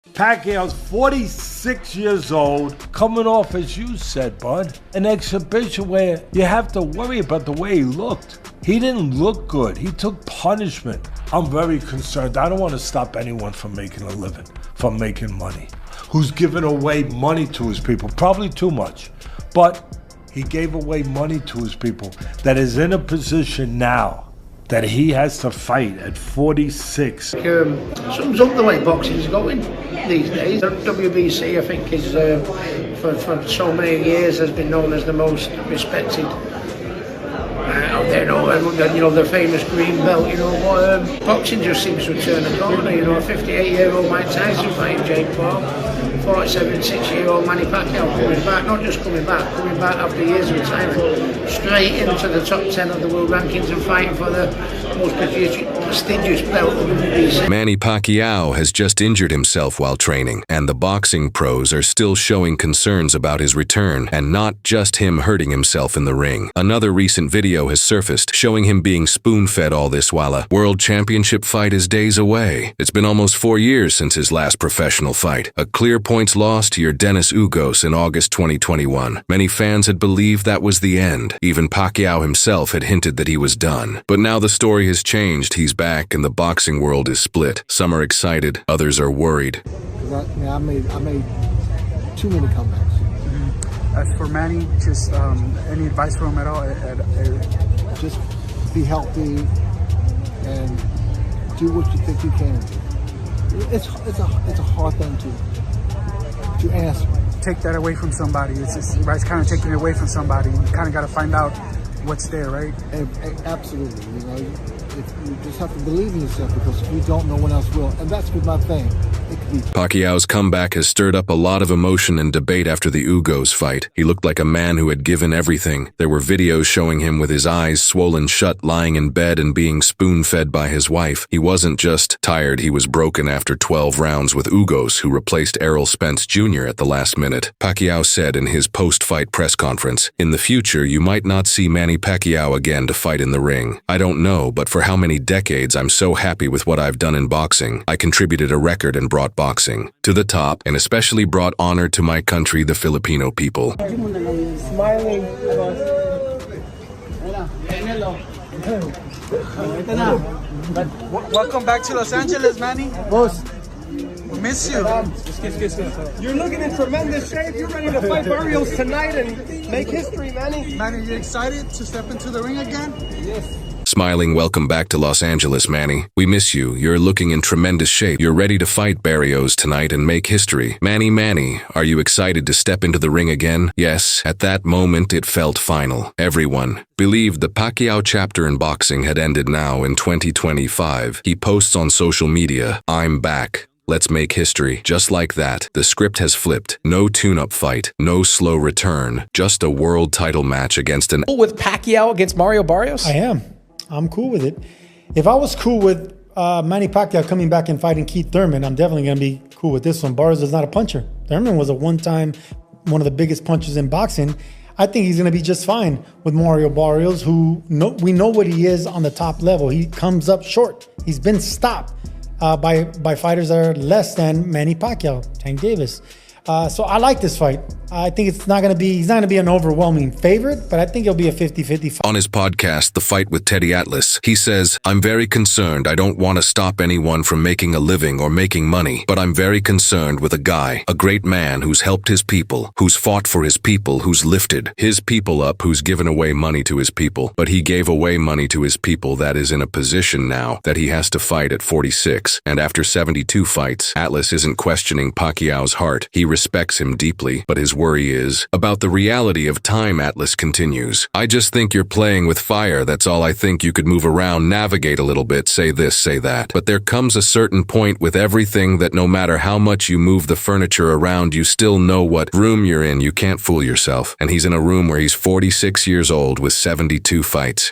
Pacquiao's 46 years old, coming off, as you said, bud, an exhibition where you have to worry about the way he looked. He didn't look good. He took punishment. I'm very concerned. I don't want to stop anyone from making a living, from making money, who's giving away money to his people, probably too much, but he gave away money to his people that is in a position now that he has to fight at 46. Sums up the way boxing's going these days. The WBC, I think, is for so many years has been known as the most respected out there. The famous green belt. Boxing just seems to turn a corner. A 58-year-old Mike Tyson fighting Jake Paul. 46-year-old Manny Pacquiao coming back, not just coming back after years of retirement, straight into the top 10 of the world rankings and fighting for the most prestigious belt of the WBC. Manny Pacquiao has just injured himself while training, and the boxing pros are still showing concerns about his return, and not just him hurting himself in the ring. Another recent video has surfaced showing him being spoon-fed all this while a world championship fight is days away. It's been almost 4 years since his last professional fight. A clear points loss to your Dennis Ugos in August 2021. Many fans had believed that was the end. Even Pacquiao himself had hinted that he was done. But now the story has changed. He's back and the boxing world is split. Some are excited, others are worried. I made too many comebacks. As for Manny, just any advice for him at all? Just be healthy and do what you think you can do. It's a hard thing to answer. Take that away from somebody. It's kind of taking it away from somebody. You kind of got to find out what's there, right? Absolutely. You just have to believe in yourself, because if you don't, no one else will. And that's my thing. Pacquiao's comeback has stirred up a lot of emotion and debate after the Ugos fight. He looked like a man who had given everything. There were videos showing him with his eyes swollen shut, lying in bed and being spoon-fed by his wife. He wasn't just tired, he was broken after 12 rounds with Ugos, who replaced Errol Spence Jr. at the last minute. Pacquiao said in his post-fight press conference, "In the future, you might not see Manny Pacquiao again to fight in the ring. I don't know, but for how many decades, I'm so happy with what I've done in boxing. I contributed a record and brought boxing to the top, and especially brought honor to my country, the Filipino people." Smiling. Welcome back to Los Angeles, Manny. Boss, we miss you. You're looking in tremendous shape. You're ready to fight Barrios tonight and make history, Manny. Manny, you excited to step into the ring again? Yes. Smiling, welcome back to Los Angeles, Manny. We miss you. You're looking in tremendous shape. You're ready to fight Barrios tonight and make history. Manny, are you excited to step into the ring again? Yes, at that moment it felt final. Everyone believed the Pacquiao chapter in boxing had ended now in 2025. He posts on social media, "I'm back. Let's make history." Just like that, the script has flipped. No tune-up fight, no slow return, just a world title match against an... With Pacquiao against Mario Barrios? I am. I'm cool with it. If I was cool with Manny Pacquiao coming back and fighting Keith Thurman, I'm definitely going to be cool with this one. Barrios is not a puncher. Thurman was one of the biggest punchers in boxing. I think he's going to be just fine with Mario Barrios, who we know what he is on the top level. He comes up short. He's been stopped by fighters that are less than Manny Pacquiao, Tank Davis. So I like this fight. I think he's not going to be an overwhelming favorite, but I think it'll be a 50-50 fight. On his podcast, The Fight with Teddy Atlas, he says, "I'm very concerned. I don't want to stop anyone from making a living or making money, but I'm very concerned with a guy, a great man who's helped his people, who's fought for his people, who's lifted his people up, who's given away money to his people. But he gave away money to his people that is in a position now that he has to fight at 46. And after 72 fights, Atlas isn't questioning Pacquiao's heart. He respects him deeply, but his worry is about the reality of time." Atlas continues, "I just think you're playing with fire. That's all. I think you could move around, navigate a little bit, say this, say that. But there comes a certain point with everything that no matter how much you move the furniture around, you still know what room you're in. You can't fool yourself." And he's in a room where he's 46 years old with 72 fights.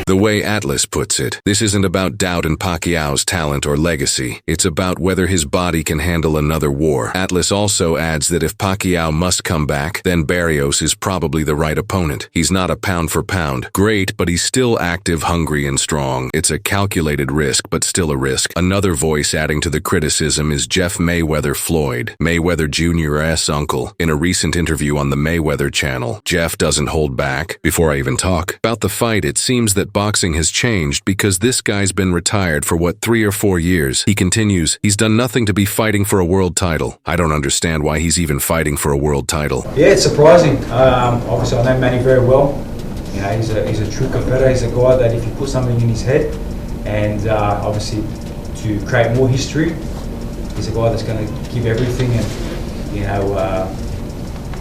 The way Atlas puts it, this isn't about doubt in Pacquiao's talent or legacy. It's about whether his body can handle another war. Atlas also adds that if Pacquiao must come back, then Barrios is probably the right opponent. He's not a pound for pound great, but he's still active, hungry, and strong. It's a calculated risk, but still a risk. Another voice adding to the criticism is Jeff Mayweather Floyd, Mayweather Jr.'s uncle. In a recent interview on the Mayweather channel, Jeff doesn't hold back. Before I even talk about the fight, it seems that boxing has changed because this guy's been retired for 3 or 4 years. He continues, he's done nothing to be fighting for a world title. I don't understand why he's even fighting for a world title. Yeah, it's surprising. Obviously, I know Manny very well. You know, he's a true competitor. He's a guy that if you put something in his head, and obviously to create more history, he's a guy that's going to give everything and, you know,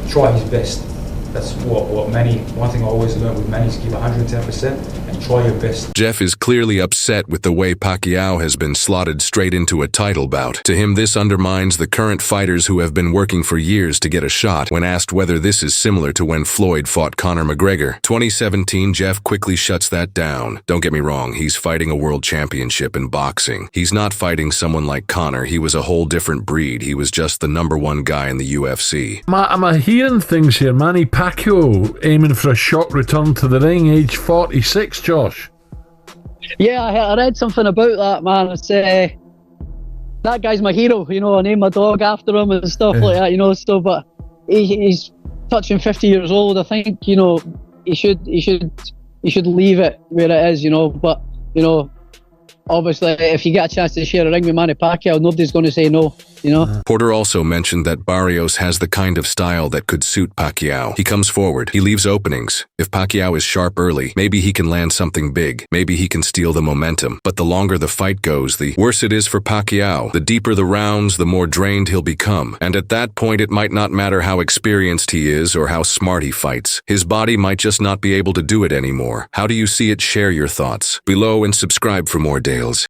try his best. That's what Manny, one thing I always learned with Manny is give 110% and try your best. Jeff is clearly upset with the way Pacquiao has been slotted straight into a title bout. To him, this undermines the current fighters who have been working for years to get a shot. When asked whether this is similar to when Floyd fought Conor McGregor, 2017, Jeff quickly shuts that down. Don't get me wrong, he's fighting a world championship in boxing. He's not fighting someone like Conor. He was a whole different breed. He was just the #1 guy in the UFC. Am I hearing things here? Manny Pacquiao aiming for a shock return to the ring, age 46, Josh. Yeah, I read something about that, man. It's, that guy's my hero, you know, I named my dog after him and stuff like that, you know, so, but he's touching 50 years old. I think, you know, he should leave it where it is, you know, but, you know, obviously, if you get a chance to share a ring with Manny Pacquiao, nobody's going to say no, you know? Porter also mentioned that Barrios has the kind of style that could suit Pacquiao. He comes forward. He leaves openings. If Pacquiao is sharp early, maybe he can land something big. Maybe he can steal the momentum. But the longer the fight goes, the worse it is for Pacquiao. The deeper the rounds, the more drained he'll become. And at that point, it might not matter how experienced he is or how smart he fights. His body might just not be able to do it anymore. How do you see it? Share your thoughts below and subscribe for more Dales.